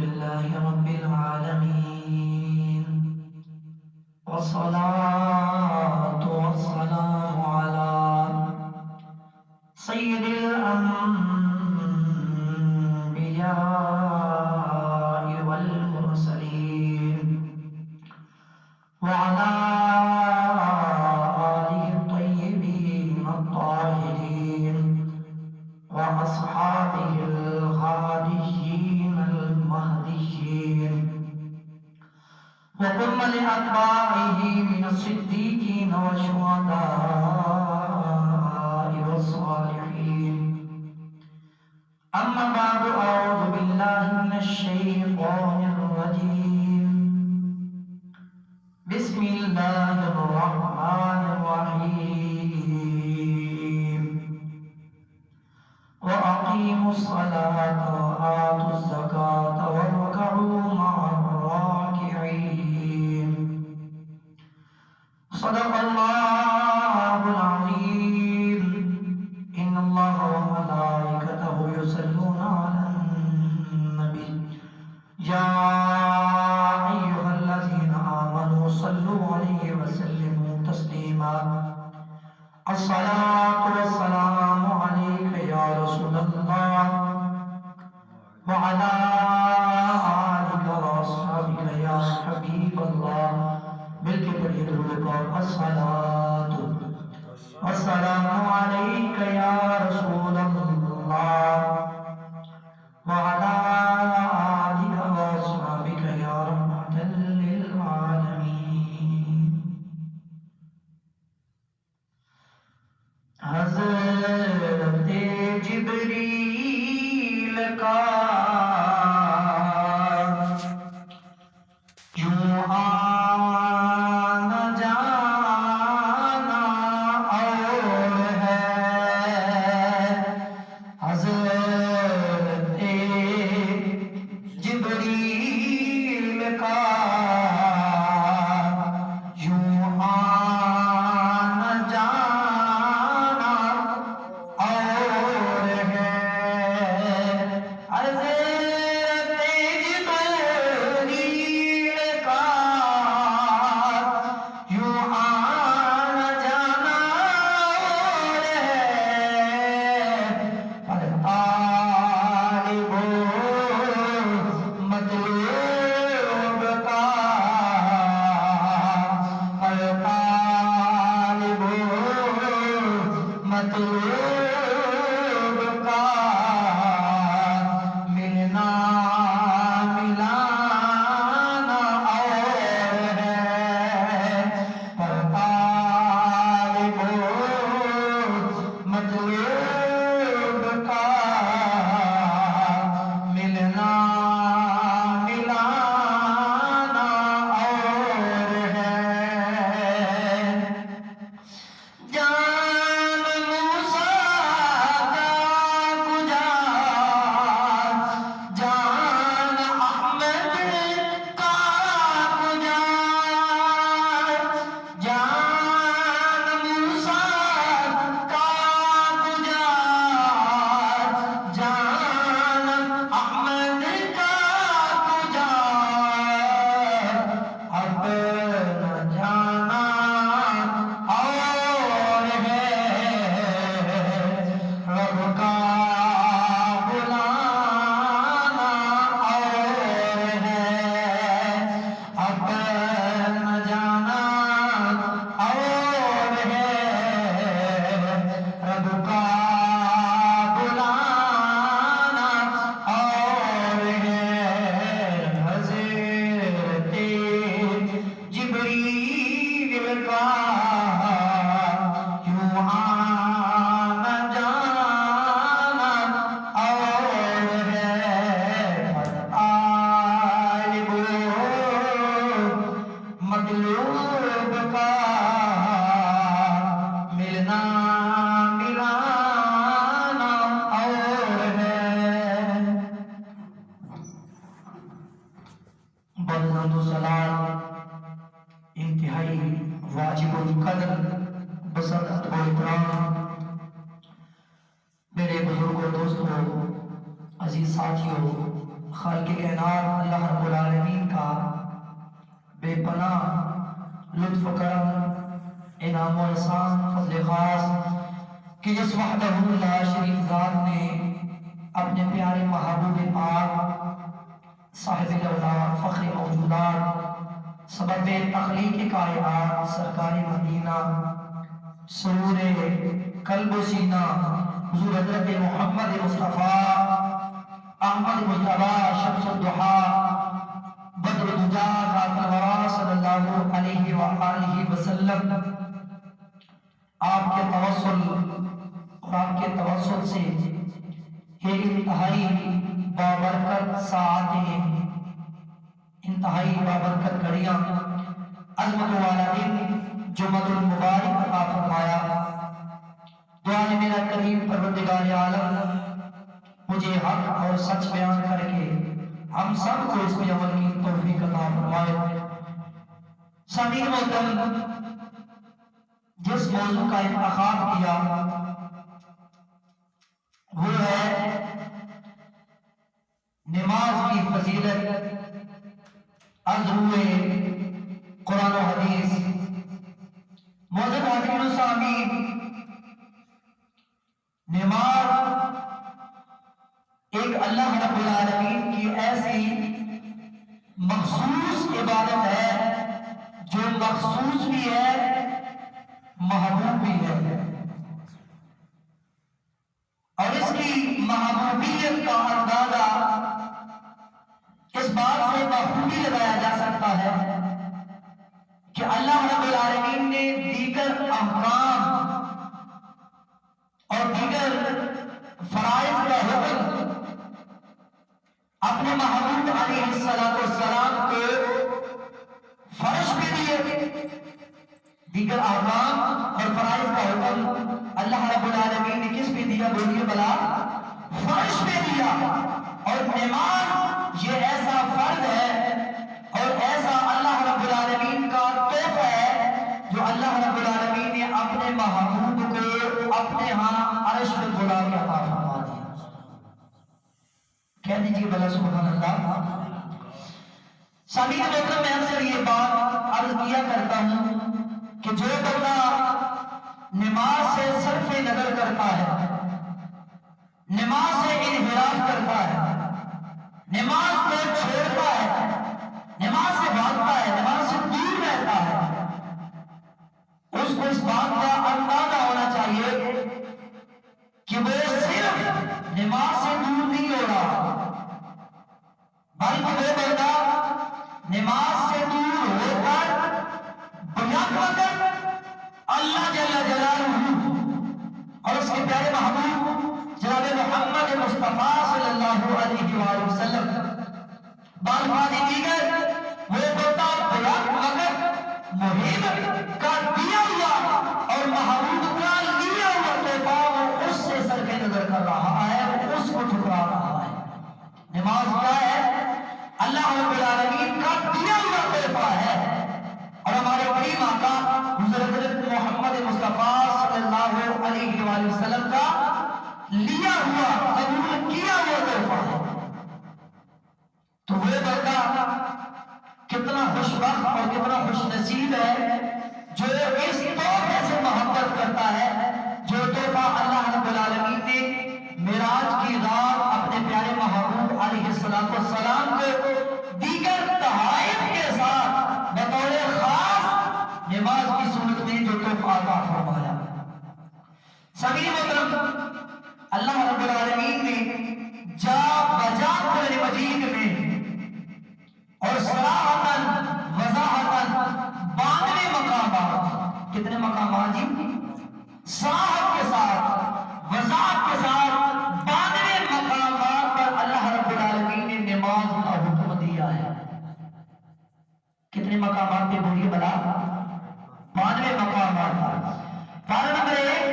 لله رب العالمين، والصلاة والسلام على سيد الأنبياء والمرسلين وعلى آله الطيبين الطاهرين وأصحابه الهاديين المهديين وكل أتباعه من الصديقين والشهداء والصالحين. أما بعد، أعوذ بالله من الشيطان الرجيم. بسم الله الرحمن الرحيم. وأقيموا الصلاة وآتوا الزكاة واركعوا مع الراكعين. صدق الله العظيم. إن الله وملائكته يصلون على النبي يا أيها الذين آمنوا صلوا عليه وسلموا تسليما. الصلاة والسلام عليك يا رسول الله وعلى آلك وأصحابك يا حبيب الله. مل کے پڑھیے درود پاک. الصلاة والسلام عليك يا رسول الله وعلى آلك وأصحابك يا رحمة للعالمين. حضرت جبریل کا یوں آنا جانا اور ہے، بزرگوں، دوستوں، عزیز ساتھیوں، خالق کائنات اللہ رب العالمین کا بے پناہ لطف و کرم، انعام و احسان، فضل خاص کہ جس وحدہ لا شریک ذات نے اپنے پیارے محبوب پاک صاحب الاولاد فخر موجودات سبب تخلیق کائنات سرکار مدینہ سرور قلب و سینہ حضور حضرت محمد مصطفیٰ احمد مجتبیٰ شمس الضحیٰ بدر الدجا ذات الورا صلی اللہ علیہ وآلہ وسلم آپ کے توسل اور آپ کے توسل سے ایک انتہائی بابرکت ساعتیں، انتہائی بابرکت گھڑیاں، عظمت والا دن جمعۃ المبارک عطا فرمایا۔ دعا ہے میرا کریم پروردگار عالم مجھے حق اور سچ بیان کر کے ہم سب کو اس میں عمل کی توفیق عطا فرمائے۔ سامعین محترم، جس موضوع کا انتخاب کیا وہ ہے نماز کی فضیلت از روئے قرآن و حدیث۔ معزز حاضرین و سامعین، نماز ایک اللہ رب العالمین کی ایسی مخصوص عبادت ہے جو مخصوص بھی ہے، محبوب بھی ہے، اور اس کی محبوبیت کا اندازہ اس بات سے بخوبی لگایا جا سکتا ہے کہ اللہ رب العالمین نے دیگر احکام اور دیگر فرائض کا حکم اپنے محبوب علیہ السلام کو فرض پہ دیے۔ دیگر احکام اور فرائض کا حکم اللہ رب العالمین نے کس پہ دیا؟ بولیے بلا، فرض پہ دیا۔ اور نماز یہ ایسا فرض ہے اور ایسا اللہ رب العالمین کا تحفہ ہے جو اللہ رب العالمین نے اپنے محبوب کو اپنے ہاں عرش پہ بلا کے عطا فرما دیا۔ کہہ دیجیے بلا سبحان اللہ۔ سامعین محترم، میں اکثر یہ بات عرض کیا کرتا ہوں کہ جو بندہ نماز سے صرف نظر کرتا ہے، نماز سے انحراف کرتا ہے، نماز کو چھوڑتا ہے، نماز سے بھاگتا ہے، نماز سے دور رہتا ہے، اس کو اس بات کا اندازہ ہونا چاہیے کہ وہ صرف نماز سے دور نہیں ہو رہا، بلکہ وہ بندہ نماز سے دور ہو کر بیک وقت اللہ جل جلالہ اور اس کے پیارے محبوب جناب محمد مصطفیٰ صلی اللہ علیہ وآلہ وسلم بالفاظ دیگر وہ بندہ بیک وقت مہم کا دیا ہوا اور محبوب کا لیا ہوا تحفہ وہ اس سے صرف نظر کر رہا ہے، وہ اس کو ٹھکرا رہا ہے۔ نماز کیا ہے؟ اللہ رب العالمین کا دیا ہوا تحفہ ہے، اور ہمارے کریم آقا حضرت محمد مصطفیٰ صلی اللہ علیہ وآلہ وسلم کا لیا ہوا قبول کیا ہوا تحفہ ہے۔ تو وہ بندہ کتنا خوش بخت اور کتنا خوش نصیب ہے جو اس تحفے سے محبت کرتا ہے، جو تحفہ اللہ رب العالمین نے معراج کی رات اپنے پیارے محبوب علیہ السلام کو دیگر تحائف کے ساتھ بطور خاص نماز کی صورت میں جو تحفہ عطا فرمایا۔ سامعین محترم، اللہ رب العالمین نے جا بجا قرآن مجید میں اور صراحتاً وضاحتاً 92 مقامات، کتنے مقامات جی؟ صراحت کے ساتھ، وضاحت کے ساتھ 92 مقامات پر اللہ رب العالمین نے نماز کا حکم دیا ہے۔ کتنے مقامات پہ بولیے بلا؟ 92 مقامات پر۔ پارہ نمبر 1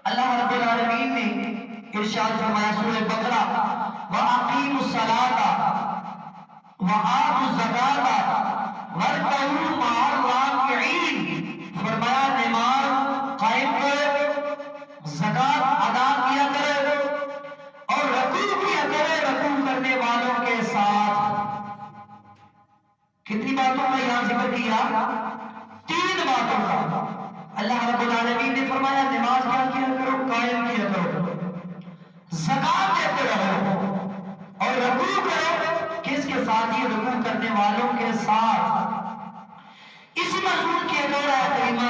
اللہ رب العالمین نے ارشاد فرمایا سورہ بقرہ، وَأَقِیمُوا الصَّلَاةَ وَآتُوا الزَّکَاةَ وَارْكَعُوا مَعَ الرَّاکِعِینَ، فرمایا نماز قائم کرو، زکات ادا کیا کرو، باتوں میں یہاں ذکر کیا، 3 باتوں کا اللہ رب العالمین نے فرمایا نماز کیا کیا کرو، قائم کیا کرو، زکات دیتے رہو اور رکوع کرو، کس کے ساتھ؟ یہ رکوع کرنے والوں کے ساتھ۔ اسی مضمون کی ایک اور آیت کریمہ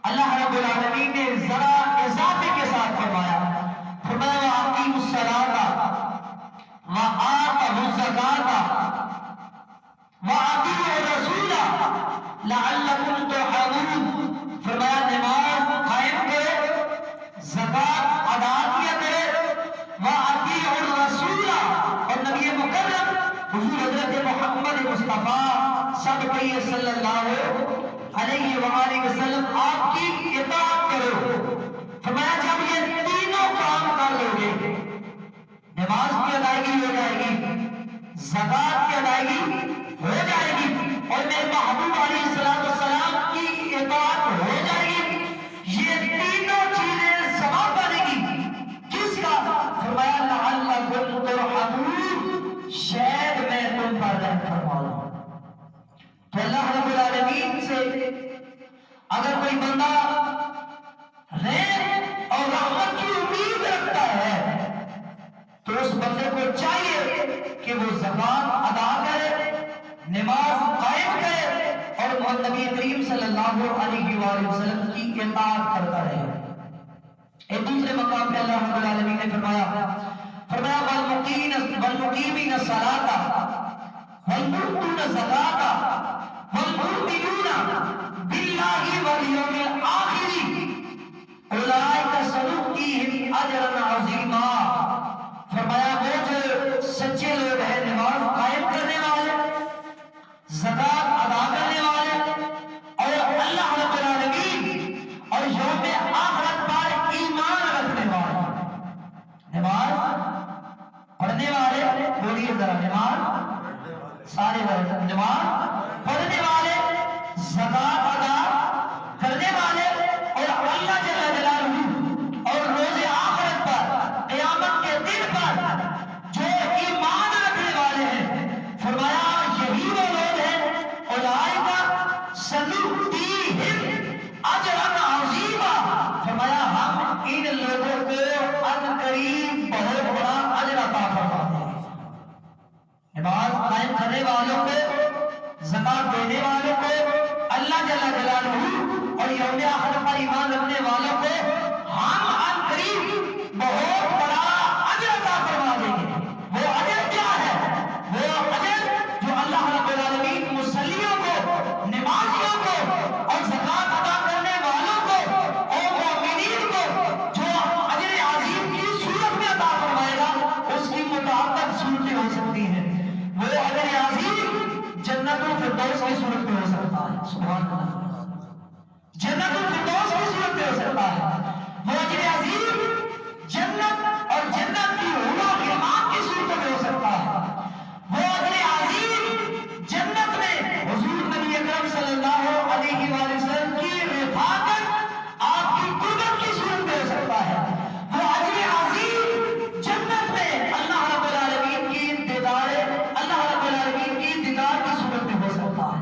اللہ رب العالمین نے ذرا اضافے کے ساتھ فرمایا، فرمایا وَأَقِیمُوا الصَّلَاةَ وَآتُوا الزَّکَاةَ وَأَطِیعُوا الرَّسُولَ لَعَلَّکُمْ تُرْحَمُونَ۔ فرمایا نماز قائم کرو، زکات ادا کیا کرو، وَأَطِیعُوا الرَّسُولَ، اور نبی مکرم حضور حضرت محمد مصطفیٰ سب کہیے صلی اللہ علیہ وآلہ وسلم آپ کی اطاعت کرو۔ فرمایا جب یہ تینوں کام کر لو گے، نماز کی ادائیگی ہو جائے گی، زکات کی ادائیگی ہو جائے گی، اور میرے محبوب علیہ السلام کی اطاعت ہو جائے گی، یہ تینوں چیزیں سما بنے گی، کس کا؟ فرمایا لعلکم ترحمون، شاید میں تم پر رحم فرماؤں۔ تو اللہ رب العالمین سے اگر کوئی بندہ رحم اور رحمت کی امید رکھتا ہے تو اس بندے کو چاہیے کہ وہ زکات ادا کرے، نماز قائم کرے اور نبی کریم صلی اللہ علیہ وآلہ وسلم کی اطاعت کرتا رہے۔ ایک دوسرے مقام پہ اللہ رب العالمین نے فرمایا وَالْمُقِیمِينَ الصَّلَاةَ وَالْمُؤْتُونَ الزَّکَاةَ وَالْمُؤْمِنُونَ بِاللَّهِ وَالْيَوْمِ الْآخِرِ أُولَٰئِکَ سَنُؤْتِیہِمْ أَجْرًا عَظِیمًا۔ فرمایا وہ جو سچے لوگ ہیں، نماز قائم کرنے والے، زکات ادا کرنے والے، اور اللہ رب العالمین اور یوم آخرت پر ایمان رکھنے والے، نماز پڑھنے والے، بولیے ذرا نماز، سارے نماز پڑھنے والے، زکات ادا کرنے والے، اور اللہ جل جلالہ اور روز آخرت پر، قیامت کے دن پر جو ایمان رکھنے والے ہیں، فرمایا یہی وہ لوگ ہیں اولئک سنؤتیہم اجرا عظیما۔ فرمایا ہم ان لوگوں کو عنقریب بہت بڑا اجر عطا فرما دیں گے۔ نماز قائم کرنے والوں کو، زکات دینے والوں کو، اللہ جل جلالہ اور یوم آخرت پر ایمان رکھنے والوں کو ہم عنقریب بہت بڑا اجر عطا فرما دیں گے۔ وہ اجر کیا ہے؟ وہ اجر جو اللہ رب العالمین مصلیوں کو، نمازیوں کو اور زکات ادا کرنے والوں کو اور مومنین کو جو اجر عظیم کی صورت میں عطا فرمائے گا، اس کی متعدد صورتیں ہو سکتی ہیں۔ وہ اجر عظیم جنت الفردوس کی صورت میں ہو سکتا ہے، سبحان اللہ، جنت الفردوس کی صورت میں ہو سکتا ہے۔ وہ اجر عظیم جنت اور جنت کی حور و غلمان کی صورت میں ہو سکتا ہے۔ وہ اجر عظیم جنت میں حضور نبی اکرم صلی اللہ علیہ وآلہ وسلم کی رفاقت، آپ کی قربت کی صورت میں ہو سکتا ہے۔ وہ اجر عظیم جنت میں اللہ رب العالمین کی دیدار، اللہ رب العالمین کی دیدار کی صورت میں ہو سکتا ہے۔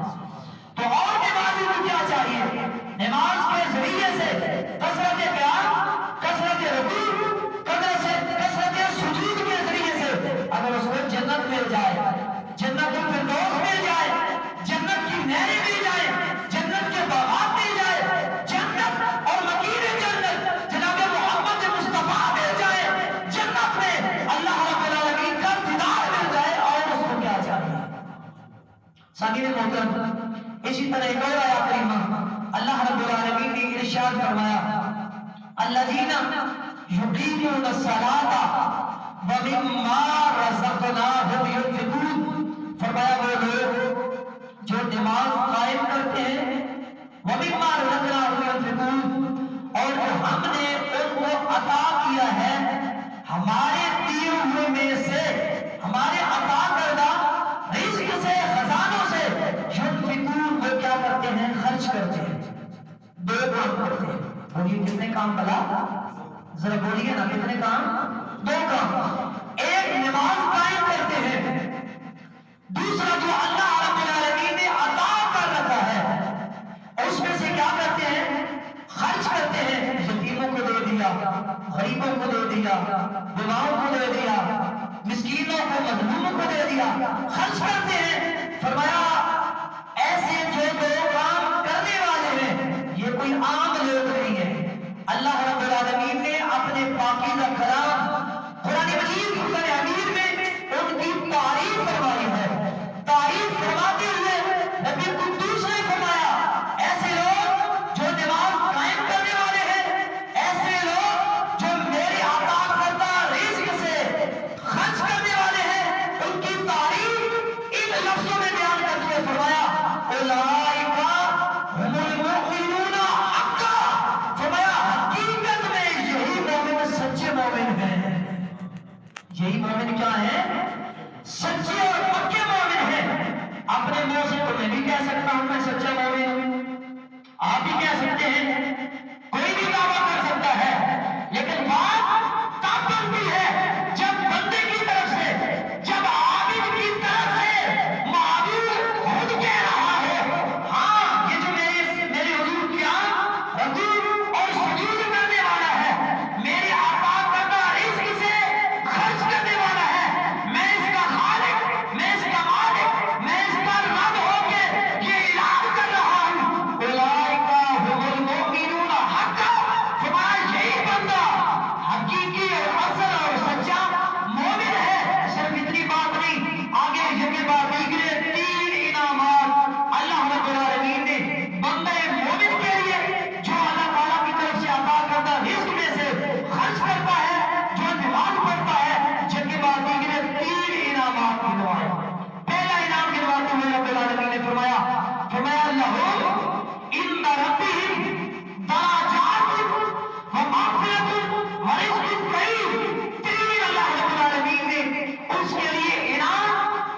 تو اور نمازی کو کیا چاہیے؟ نماز کے ذریعے سے کثرت قیام، کثرت رکوع، کثرت سجود کے ذریعے سے اگر اس کو جنت مل جائے، جنت الفردوس مل جائے، جنت کی نہریں مل جائے، جنت کے باغات مل جائے، جنت اور مکین جنت جناب محمد مصطفیٰ مل جائے، جنت میں اللہ رب العالمین کا دیدار مل جائے، اور اس کو کیا چاہیے؟ سامعین محترم، اسی طرح ایک اور آیت کریمہ اللہ رب العالمین نے ارشاد فرمایا الذین یقیمون الصلاۃ ومما رزقناہم ینفقون۔ فرمایا وہ لوگ جو نماز قائم کرتے ہیں، ومما رزقناہم ینفقون، اور جو ہم نے ان کو عطا کیا ہے ہمارے دیے ہوئے میں سے، ہمارے عطا کردہ رزق سے، خزانوں سے، ینفقون، وہ کیا کرتے ہیں؟ خرچ کرتے ہیں۔ دو کام کرتے ہیں، اور یہ کتنے کام بلا؟ ذرا بولیے نا، کتنے کام؟ دو کام۔ ایک نماز قائم کرتے ہیں، دوسرا جو اللہ رب العالمین دیا، بیواؤں کو دے دیا، مسکینوں کو مظلوموں کو دے دیا، خرچ کرتے ہیں. فرمایا ایسے جو دو کام کرنے والے ہیں یہ کوئی عام لوگ نہیں ہے. اللہ رب العالمین نے اپنے پاکیزہ کلام قرآن مجید فرقان حمید میں ان کی تعریف فرمائی ہے. تعریف فرماتے ہوئے نبی قدوس نے فرمایا ایسے لوگ جو نماز قائم کرنے والے ہیں، ایسے لوگ جو میرے عطا کردہ رزق سے خرچ کرنے والے ہیں، ان کی تعریف ان لفظوں میں بیان کرتے ہوئے فرمایا اولئک هم المؤمنون حقا. فرمایا حقیقت میں یہی مومن سچے مومن ہیں. یہی مومن کیا ہے؟ سچے اور پکے مومن ہیں. اپنے منہ سے تو میں بھی کہہ سکتا ہوں میں سچا مومن ہوں، آپ بھی کہہ سکتے ہیں، کوئی بھی دعویٰ کر سکتا ہے، لیکن بات تب بنتی ہے جب بندے کی طرف سے، جب عابد کی طرف سے معبود خود کہہ رہا ہے ہاں یہ جو میرے حضور کیا رکوع اور سجود کرنے والا ہے، میرے عطا کردہ رزق سے خرچ کرنے والا ہے، میں اس کا خالق، میں اس کا مالک، میں اس کا رب ہو کے یہ اعلان کر رہا ہوں اولئک هم المؤمنون حقا. فرمایا یہی بندہ حقیقی اور اصل اور سچا مومن ہے. صرف اتنی بات نہیں، آگے یہ بات دیگر 3 انعامات اللہ رب العالمین نے بندے مومن کے لیے جو اللہ تعالیٰ کی طرف سے عطا کردہ رزق میں سے خرچ کرتا ہے، جو نماز پڑھتا ہے، جن کے بعد دیگر 3 انعامات گنوائے. پہلا انعام گنواتے ہوئے رب العالمین نے فرمایا لہم عند ربہم درجات ومغفرۃ ورزق کریم. 3 اللہ رب العالمین نے اس کے لیے انعام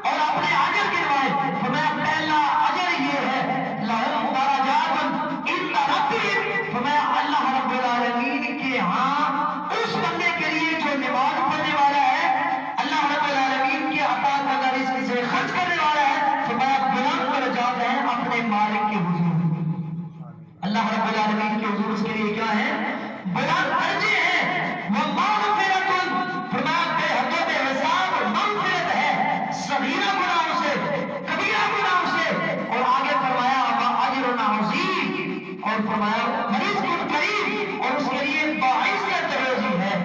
اور اپنے اجر گنوائے. فرمایا پہلا اجر یہ ہے لہم درجات عند ربہم. فرمایا اللہ رب العالمین کے ہاں اس بندے کے لیے جو نماز پڑھنے والا ہے، اللہ رب العالمین کے عطا کردہ رزق سے خرچ کرنے والا ہے، فرمایا بلند درجات ہیں اپنے مالک کے حضور. اللہ رب العالمین کے حضور اس کے لیے کیا ہے؟ بلند درجے ہیں. ومغفرۃ، فرمایا بے حد و بے حساب مغفرت ہے صغیرہ گناہوں سے، کبیرہ گناہوں سے. اور آگے فرمایا واجر عظیم، اور فرمایا رزق کریم، اور اس کے لیے باعزت روزی ہے،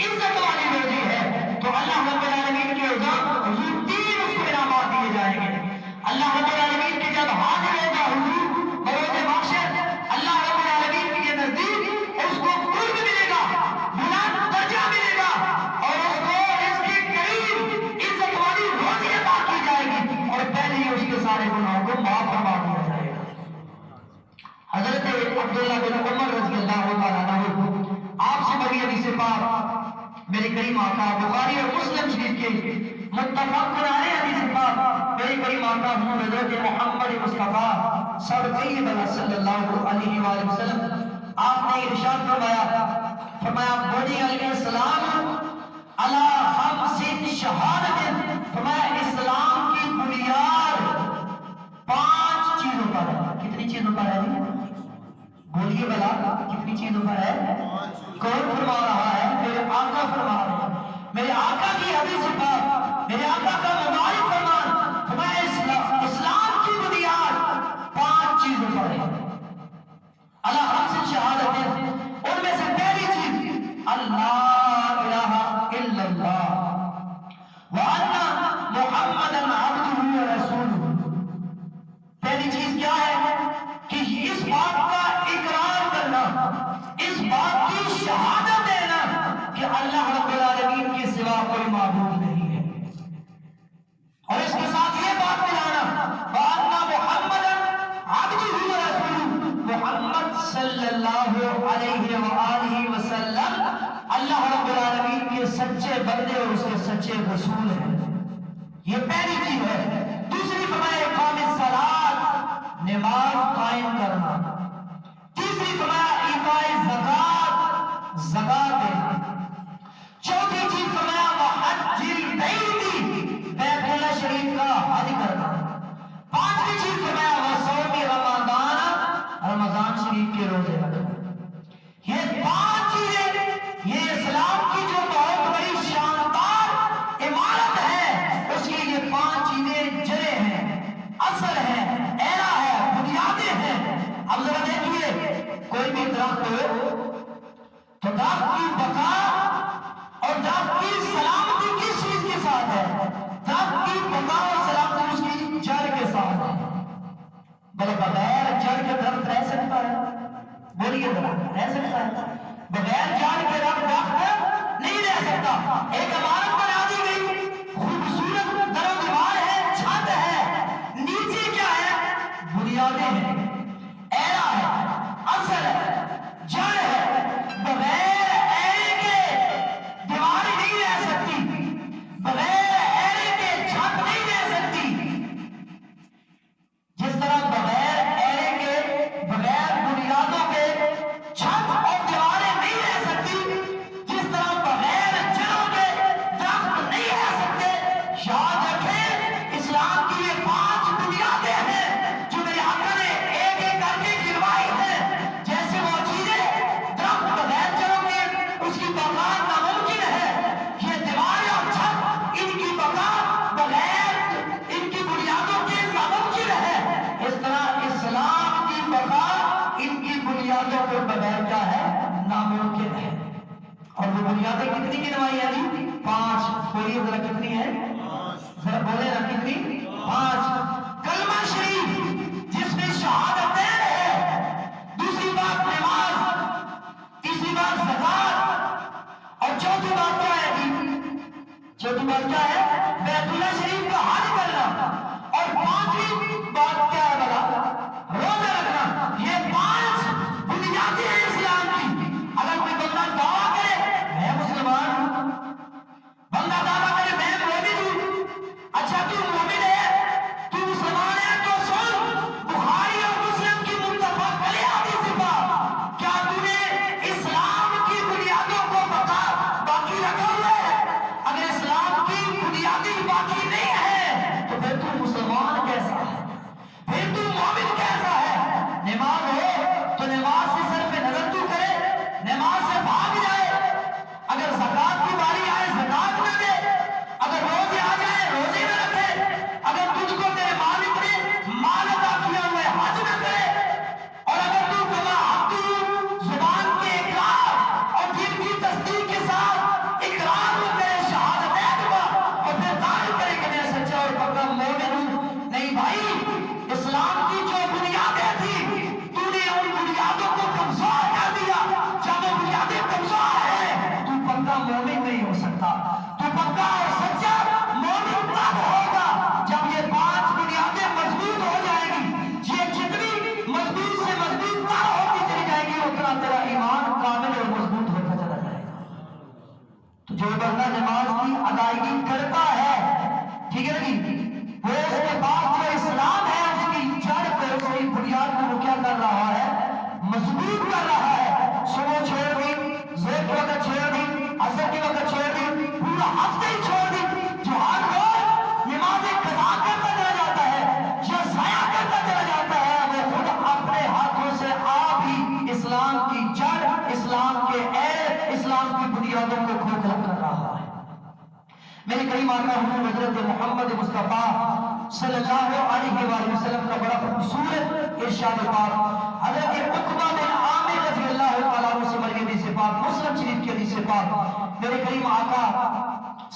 عزت والی روزی ہے. تو اللہ رب العالمین کے حضور 3 اس کو انعامات دیے جائیں گے. اللہ رب العالمین کے جب حاضر ہوگا حضور بروز محشر، اللہ رب العالمین کے نزدیک اس کو قرب ملے گا، بلند درجہ ملے گا، اور اس کو رزق کریم، عزت والی روزی عطا کی جائے گی، اور پہلے ہی اس کے سارے گناہوں کو معاف فرما دیا جائے گا. حضرت عبداللہ بن عمر رضی اللہ تعالیٰ عنہ آپ سے بڑی حدیث پاک میرے کریم آقا بخاری اور مسلم شریف کے متفق علیہ حدیث پاک میرے کریم آقا حضرت محمد مصطفیٰ صلی اللہ علیہ وآلہ وسلم آپ نے ارشاد فرمایا بنی الاسلام علی 5 شہادت. فرمایا اسلام کی بنیاد 5 چیزوں پر ہے. کتنی چیزوں پر ہے؟ بولیے بلا کتنی چیزوں پر ہے؟ کون فرما رہا ہے؟ میرے آقا فرما رہے ہیں. میرے آقا کی حدیث پاک، میرے آقا کا مبارک فرمان. فرمایا اسلام کی بنیاد 5 چیزوں پر ہے. اللہ 5 شہادت، ان میں سے پہلی چیز اللہ الہ الا اللہ وان محمدا عبدہ ورسولہ. پہلی چیز کیا ہے کہ اس بات کا اقرار کرنا، اس بات کی شہادت دینا کہ اللہ رب العالمین کے سوا کوئی معبود نہیں ہے، اور اس کے ساتھ یہ بات ملانا وَأَنَّ مُحَمَّدًا عَبْدُهُ وَرَسُولُهُ، محمد صلی اللہ علیہ وآلہ وسلم اللہ رب العالمین کے سچے بندے اور اس کے سچے رسول ہیں. یہ پہلی چیز ہے. دوسری فرمایا اقام الصلاۃ، نماز قائم کرنا. تیسری فرمایا ایتاء زکات، زکات دینا. چوتھی چیز فرمایا وحج البیت، بیت اللہ شریف کا حج کرنا. پانچویں چیز فرمایا وصوم رمضان، رمضان شریف کے روزے رکھنا. یہ 5 چیزیں، یہ اسلام کی جو درخت کی سلامتی کس چیز کے ساتھ ہے؟ درخت کی بقا اور سلامتی اس کی جڑ کے ساتھ ہے۔ بھلے بغیر جڑ کے درخت رہ سکتا ہے؟ بولیے ذرا، رہ سکتا ہے؟ بغیر جڑ کے درخت نہیں رہ سکتا۔ ایک عمارت بنا دی گئی، خوبصورت در و دیوار ہے، چھت ہے، نیچے کیا ہے؟ بنیادیں ہیں، ایرا ہے، اصل ہے، جڑ ہے۔ بغیر ایرے کے دیوار نہیں رہ سکتی، بغیر ایرے کے چھت نہیں رہ سکتی۔ جس طرح بغیر ایرے کے، بغیر بنیادوں کے چھت اور دیواریں نہیں رہ سکتی، جس طرح بغیر جڑوں کے درخت نہیں رہ سکتے۔ یاد رکھیں اسلام کی یہ 5 بنیادیں ہیں جو میرے آقا نے ایک ایک کر کے گنوائی ہیں۔ جیسے وہ چیزیں درخت بغیر جڑوں کے اس کی بقا ناممکن ہے، یہ دیواریں اور چھت ان کی بقا بغیر ان کی بنیادوں کے ناممکن ہے۔ اس طرح اسلام کی بقا ان کی بنیادوں کے بغیر کیا ہے؟ ناممکن ہے۔ اور وہ بنیادیں کتنی گنوائی ہیں جی؟ 5۔ بولیے ذرا کتنی ہے؟ ذرا بولے نا کتنی؟ 5۔ کلمہ شریف جس میں شہادتین ہے، دوسری بات نماز، تیسری بات زکات، اور چوتھی بات کیا ہے جی؟ چوتھی بات کیا ہے؟ بیت اللہ شریف کا حج کرنا، اور 5ویں بات کیا ہے بلا؟ روزہ رکھنا۔ یہ 5 بنیادیں ہیں اسلام کی۔ اگر کوئی بندہ دعویٰ کرے میں مسلمان ہوں، بندہ دعویٰ کرے میں مومن ہوں، اچھا تو مومن ہے، تو مسلمان ہے تو سن بخاری اور مسلم کی متفق علیہ حدیث پاک، کیا تو نے اسلام کی بنیادوں کو باقی رکھا ہوا ہے؟ اگر اسلام کی بنیادیں باقی نہیں ہے تو پھر تو مسلمان کیسا ہے؟ پھر تو مومن کیسا ہے؟ نماز ہو تو نماز سے صرف نظر تو کرے، نماز سے بھاگ جائے، اگر زکات کی باری آئے زکات نہ دے، اگر روزے آ جائے روزے نہ رکھے، اگر تجھ کو تیرے مالک نے مال عطا کیا ہوئے حج نہ کرے، اور اگر تو کما عبدو زبان کے اقرار اور دل کی تصدیق کے ساتھ اقرار میں کرے شہادتین کا، اور پھر دعویٰ کرے کہ میں سچا اور پکا مومن ہوں۔ نہیں بھائی، اسلام کی جو بنیادیں تھی تو نے ان بنیادوں کو کمزور کر دیا۔ جب وہ بنیادیں کمزور ہیں تو پکا مومن نہیں ہو سکتا۔ تو پکا اور سچا مومن تب ہوگا جب یہ 5 بنیادیں مضبوط ہو جائیں گی۔ یہ جتنی مضبوط سے مضبوط تر ہوتی چلی جائے گی اتنا تیرا ایمان کامل اور مضبوط ہوتا چلا جائے گا۔ تو جو بندہ نماز کی ادائیگی کرتا ہے، ٹھیک ہے جی، وہ اس کے بعد جو اسلام ہے اس کی جڑ پہ، اس کی بنیاد کو وہ کیا کر رہا ہے؟ مضبوط کر رہا ہے۔ صبح چھوڑ دی، زور کے وقت چھوڑ دی، عصر کے وقت چھوڑ دی، پورا ہفتے ہی چھوڑ دی، جو ہر روز نمازیں قضا کرتا چلا جاتا ہے یا ضائع کرتا چلا جاتا ہے، وہ خود اپنے ہاتھوں سے آپ ہی اسلام کی جڑ، اسلام کے ایر، اسلام کی بنیادوں کو کھوکھلا کر رہا ہے۔ میرے کریم آقا حضور حضرت محمد مصطفیٰ صلی اللہ علیہ وآلہ وسلم کا بڑا خوبصورت ارشاد پاک حضرت عقبہ بن عامر رضی اللہ تعالیٰ عنہ سے مروی حدیث پاک، مسلم شریف کی حدیث پاک، میرے کریم آقا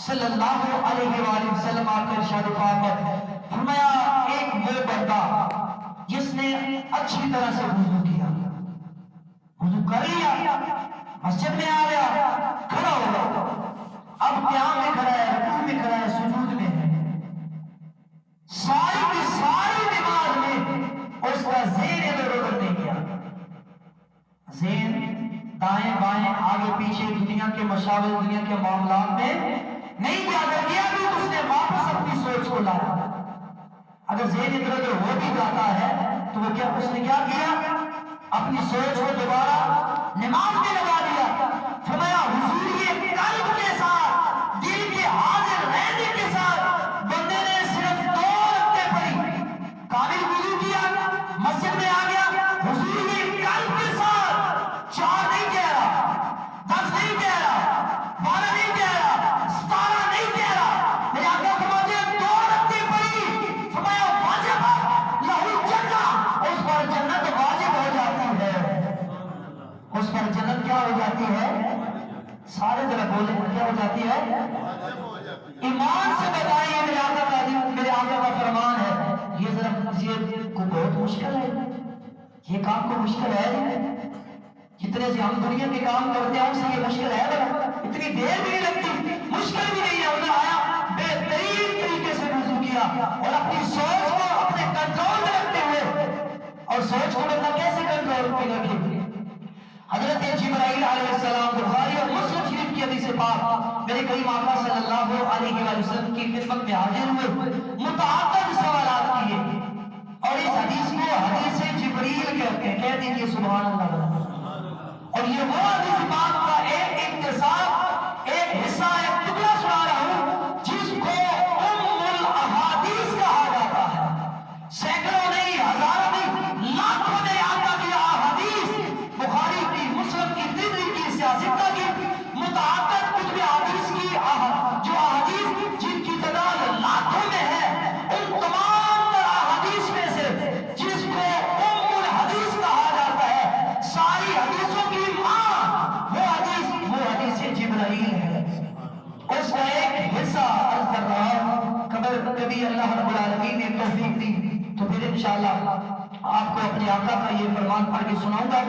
صلی اللہ علیہ وآلہ وسلم آپ کا ارشاد پاک ہے، فرمایا ایک وہ بندہ جس نے اچھی طرح سے وضو کیا، وضو کر لیا، مسجد میں آ گیا، کھڑا ہو گیا، اب قیام میں کھڑا ہے، رکوع میں کھڑا ہے، سجود میں ہے، ساری کی ساری نماز میں اس کا ذہن ادھر ادھر نہیں کیا، ذہن دائیں بائیں آگے پیچھے دنیا کے مشاغل، دنیا کے معاملات میں نہیں کیا، اگر کیا بھی تو اس نے واپس اپنی سوچ کو لایا۔ اگر ذہن ادھر ادھر ہو بھی جاتا ہے تو وہ کیا، اس نے کیا کیا؟ اپنی سوچ کو دوبارہ نماز میں لگا دیا۔ فرمایا حضور یہ قلب کے ساتھ، دل کے حاضر رہنے کے ساتھ بندے نے صرف 2 رکعتیں پڑھی، کامل وضو کیا، مسجد میں آ گیا، حضور یہ قلب کے ساتھ 4 نہیں کہہ رہا، 10 نہیں کہہ رہا، 12 نہیں کہہ رہا، 17 نہیں کہہ رہا، میرے آقا فرماتے ہیں 2 رکعتیں پڑھی، فرمایا واجب لہو الجنہ، اس پر جنت واجب ہو جاتی ہے، اس پر جنت کیا ہو جاتی ہے؟ جاتی ہے؟ ایمان سے بتائیں یہ میرے آقا کا فرمان ہے. یہ ذرا کو بہت مشکل ہے, یہ کام کو مشکل ہے. جتنے سے ہم دنیا کے کام کرتے ہیں اس سے یہ مشکل ہے بڑا, اتنی دیر بھی نہیں لگتی, مشکل بھی نہیں ہے. ادھر آیا بہترین طریقے سے وضو کیا اور اپنی سوچ کو اپنے کنٹرول میں رکھتے ہوئے, اور سوچ کو بندہ کیسے کنٹرول میں رکھے؟ حضرت جبرائیل علیہ السلام بخاری اور مسلم شریف کی حدیث پاک میرے کریم آقا صلی اللہ علیہ وآلہ وسلم کی خدمت میں حاضر ہوئے, متعدد سوالات کیے, اور اس حدیث کو حدیث جبریل کہتے ہیں. کہہ دیجئے سبحان اللہ. اور یہ وہ حدیث پاک کا ایک اختصار, ایک حصہ, ایک ٹکڑا سنا رہا ہوں جس کو ام الاحادیث کہا جاتا ہے. سینکڑوں نہیں, ہزاروں نہیں, لاکھوں نے آقا کی احادیث, بخاری کی, مسلم کی, ترمذی کی, سیاستہ کی, متعدد کتب حدیث کی جو احادیث جن کی تعداد لاکھوں میں ہے, ان تمام احادیث میں سے جس کو ام الحدیث کہا جاتا ہے, ساری حدیثوں کی ماں, وہ حدیث جبرائیل ہے. اس کا ایک حصہ عرض کر رہا ہوں. کبھی اللہ رب العالمین نے توفیق دی تو پھر انشاءاللہ آپ کو اپنے آقا کا یہ فرمان پڑھ کے سناؤں گا.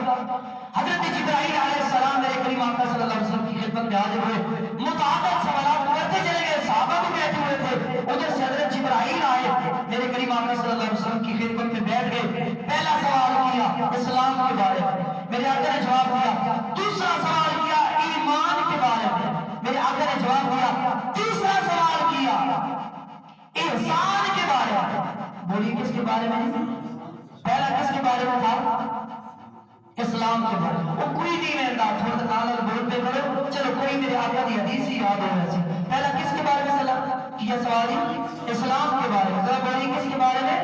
حضرت جبرائیل علیہ السلام میرے کریم آقا صلی اللہ علیہ وسلم کی خدمت میں حاضر ہوئے, متعدد سوالات کرتے چلے گئے, صحابہ بھی بیٹھے ہوئے تھے. ادھر سے حضرت جبرائیل آئے, میرے کریم آقا صلی اللہ علیہ وسلم کی خدمت میں بیٹھ گئے. پہلا سوال کیا اسلام کے بارے میں, میرے آقا نے جواب دیا. دوسرا سوال کیا ایمان کے بارے میں, میرے آقا نے جواب دیا. تیسرا سوال کیا احسان کے بارے میں. بولیے کس کے بارے میں؟ پہلا کس کے بارے میں تھا؟ اسلام کے بارے میں. وہ کوئی نہیں رہتا, تھوڑا نال بولتے کرو, چلو کوئی میرے آقا کی حدیث ہی یاد ہو ویسے. پہلا کس کے بارے میں سلام کیا سوال ہی؟ اسلام کے بارے میں. ذرا بولیے کس کے بارے میں؟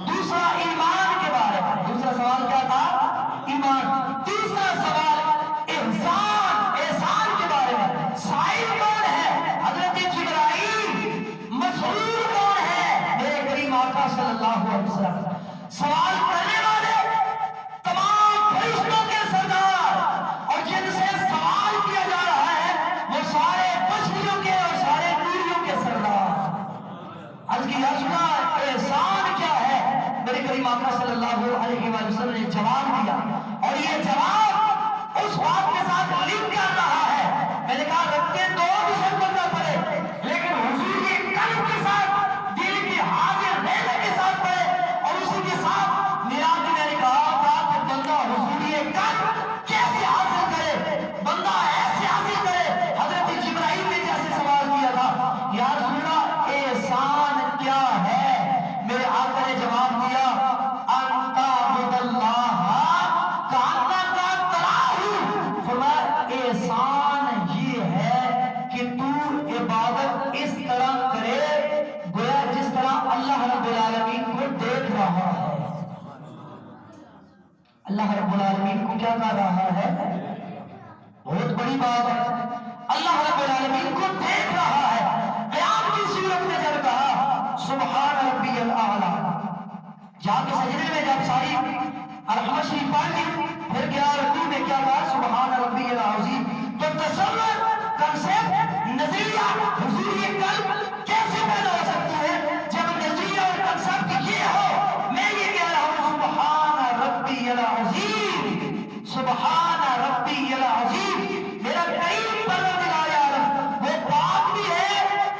دوسرا ایمان کے بارے میں. دوسرا سوال کیا تھا؟ ایمان. تیسرا سوال احسان, احسان کے بارے میں. سائل کون ہے؟ حضرت جبرائیل. مسئول کون ہے؟ میرے کریم آقا صلی اللہ علیہ وسلم. سوال کرنے والے تمام فرشتوں کے سردار, اور جن سے سوال کیا جا رہا ہے وہ سارے بشریوں کے اور سارے نوریوں کے سردار. عرض کی سنا احسان کیا ہے؟ میرے کریم آقا صلی اللہ علیہ وآلہ وسلم نے جواب دیا, اور یہ جواب اس بات کے ساتھ لنک کر رہا ہے. میں نے کہا رکھتے دو دشمن بننا پڑے, لیکن حضور کے قلب کے ساتھ, دل کی حاضر رہنے کے ساتھ پڑے, اور اسی کے ساتھ میراج میں نے کہا تھا کہ بندہ حضور یہ قلب کیسے حاصل کرے, بندہ ایسے حاصل کرے. حضرت جبرائیل نے جیسے سوال کیا تھا یا رسول اللہ احسان کیا ہے, میرے آقا نے جواب دیا ان تعبد اللہ کانک تراہ. فرمایا احسان یہ ہے کہ تو عبادت اس طرح کرے گویا جس طرح اللہ رب العالمین کو دیکھ رہا ہے. اللہ رب العالمین کو کیا کر رہا ہے؟ بہت بڑی بات ہے. اللہ رب العالمین کو دیکھ رہا ہے. قیام کی صورت میں جب کہا سبحان ربی الاعلی, جا کے سجدے میں جب ساری الحمد شریف پڑھ لی, پھر کیا رکوع میں کیا کہا سبحان ربی العظیم. تو تصور, کنسیپٹ, نظریہ حضور یہ قلب کیسے پیدا ہو سکتی ہے جب نظریہ اور کنسیپٹ یہ ہو. میں یہ کہہ رہا ہوں سبحان ربی العظیم, سبحان ربی العظیم. میرا قریب پروردگار عالم وہ پاک بھی ہے,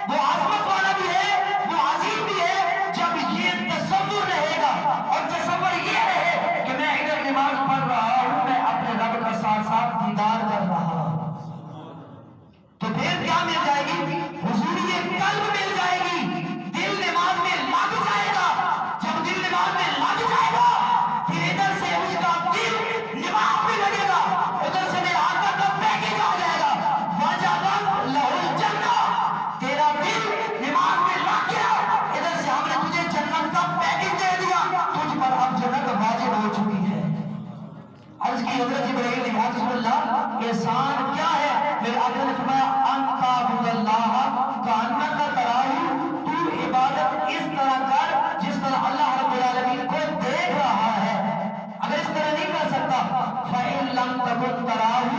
وہ عظمت والا بھی ہے, وہ عظیم بھی ہے. جب یہ تصور رہے گا اور تصور یہ رہے کہ میں ادھر نماز پڑھ رہا ہوں, میں اپنے رب کا ساتھ ساتھ دیدار کر رہا ہوں, تو پھر کیا مل جائے گی؟ حضور یہ قلب مل جائے گی. دل نماز میں لگ جائے گا. جب دل نماز میں لگ جائے گا پھر ادھر سے اس کا دل نماز میں لگے گا, ادھر سے میرے آقا کا پیکج آ جائے گا. وجبت لہ الجنہ, تیرا دل نماز میں لگ گیا, ادھر سے ہم نے تجھے جنت کا پیکج دے دیا, تجھ پر اب جنت واجب ہو چکی ہے. عرض کی حضرت جبرائیل نے کہا رسول اللہ احسان کیا ہے؟ میرے آقا نے فرمایا ان تعبد اللہ کانک تراہ, تو عبادت اس طرح کر جس طرح اللہ رب العالمین کو دیکھ رہا ہے. اگر اس طرح نہیں کر سکتا فَإِن لَمْ تَكُن تَرَاهُ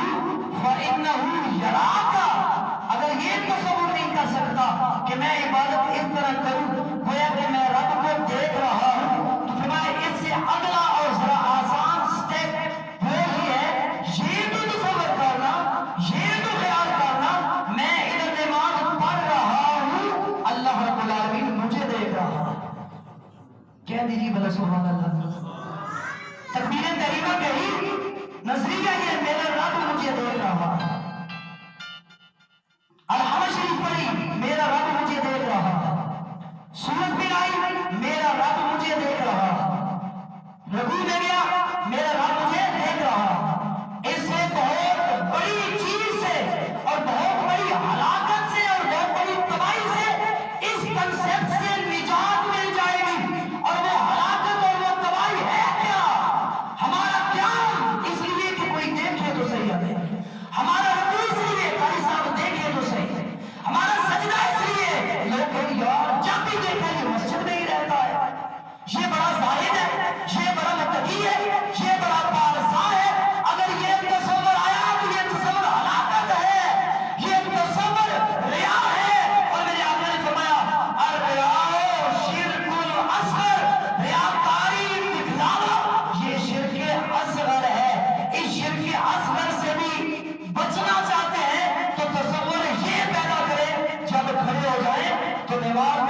فَإِنَّهُ يَرَاكَ, اگر میں عبادت اس طرح کروں گویا کہ میں رب کو دیکھ رہا ہوں، تو فرمایا اس سے اگلا اور ذرا آسان سٹیپ وہ ہی ہے، یہ تو تصور کرنا، یہ تو خیال کرنا میں ادھر نماز پڑھ رہا ہوں، اللہ رب العالمین مجھے دیکھ رہا ہے۔ کہہ دیجیے بھلا سبحان اللہ۔ تکبیر تحریمہ کہی، نظریہ یہ میرا رب مجھے دیکھ رہا ہے۔ الحمد شریف پڑھی، میرا رب مجھے دیکھ رہا ہے۔ سورت بھی آئی، میرا رب مجھے دیکھ رہا ہے۔ رکوع میں گیا، میرا رب مجھے دیکھ رہا ہے۔ اس سے بہت بڑی چیز سے اور بہت بڑی ہلاکت سے اور بہت بڑی تباہی سے اس کنسپٹ سے نجات مل جائے گی۔ اور وہ ہلاکت اور وہ تباہی ہے کیا؟ ہمارا قیام اس لیے کہ کوئی دیکھے تو صحیح ہے، ہمارا رکوع اس لیے قاری صاحب دیکھے تو صحیح ہے، ہمارا سجدہ اس لیے لوگ کہیں یار جب بھی دیکھیں یہ مسجد میں ہی رہتا ہے، یہ بڑا زاہد ہے، یہ بڑا متقی ہے، یہ بڑا پارسا ہے۔ اگر یہ تصور آیا تو یہ تصور ہلاکت ہے، یہ تصور ریا ہے۔ اور میرے آقا نے فرمایا الریاء شرک الاصغر، ریاکاری دکھلاوا یہ شرک اصغر ہے۔ اس شرک اصغر سے بھی بچنا چاہتے ہیں تو تصور یہ پیدا کریں جب کھڑے ہو جائیں تو نماز